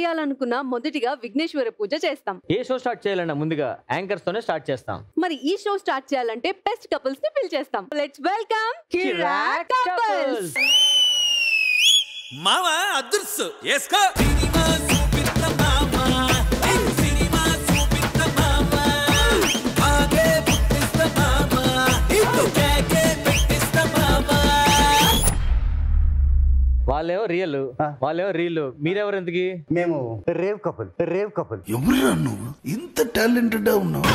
చేయాలనుకున్నా మొదటిగా విఘ్నేశ్వర పూజ చేస్తాం. ఏ షో స్టార్ట్ చేయాలన్నా ముందుగా యాంకర్స్ తోనే స్టార్ట్ చేస్తాం. మరి ఈ షో స్టార్ట్ చేయాలంటే బెస్ట్ కపుల్స్ ని పిలిచేస్తాం. Let's welcome Kiraak couples. మావా అదృశ్య ఏస్కో సినిమా చూపిస్త మామా సినిమా చూపిస్త మామా ఆగే పుట్టిస్త మామా ఇటు కేకే పెట్టిస్త మామా. వాళ్ళేమో రియల్, వాళ్ళేమో రీల్. మీరెవరు ఎందుకు? మేము రేవ్ కపుల్. ఎవరురా నువ్వు ఇంత టాలెంటెడ్ ఉన్నావు?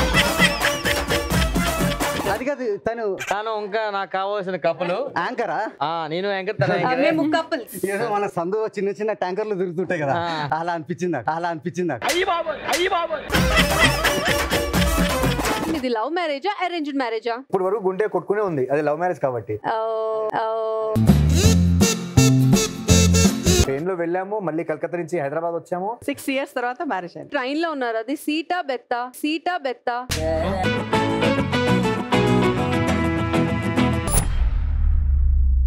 అది కాదు, తాను ఇంకా నాకు కావాల్సిన కప్పులు యాంకరా? నేను యాంకర్, తన మేము కపుల్స్. ఏదో మన సందు చిన్న చిన్న ట్యాంకర్లు తిరుగుతుంటాయి కదా, అలా అనిపించింది. ఇది లవ్ మ్యారేజా అరేంజ్డ్ మ్యారేజా? ఇప్పుడు వరకు గుండె కొట్టుకునే ఉంది, అది లవ్ మ్యారేజ్ కాబట్టి. ట్రైన్ లో వెళ్ళాము, మళ్ళీ కలకత్తా నుంచి హైదరాబాద్ వచ్చాము. 6 years తర్వాత మ్యారేజ్ అయింది. ట్రైన్ లో ఉన్నారు. అది సీటా బెత్తా?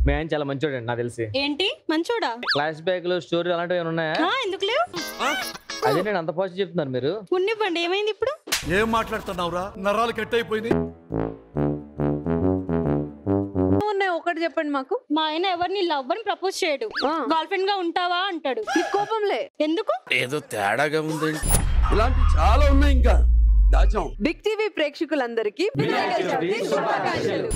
మేము చాలా మంచోడండి నాకు తెలిసి. ఏంటి మంచోడా? ఫ్లాష్ బ్యాక్ లో స్టోరీ అలాంటివి ఏమైనా ఉన్నాయా? ఎందుకు లేవు? అదే నేను అంత పాజిటివ్ చెప్తున్నారు మీరు. ఉన్నివ్వండి. ఏమైంది ఇప్పుడు? ఏం మాట్లాడుతున్నావురా? నరాలు కట్ అయిపోయింది. ఒకటి చెప్పండి మాకు. మా ఆయన ఎవరిని లవ్ అని ప్రపోజ్ చేయడు. గర్ల్ ఫ్రెండ్ గా ఉంటావా అంటాడు. కోపంలే ఎందుకు? ఏదో తేడాగా ఉందండి. ఇలాంటి చాలా ఉన్నాయి ఇంకా దాచాం. బిగ్ టీవీ ప్రేక్షకులందరికీ వినాయక చవితి శుభాకాంక్షలు.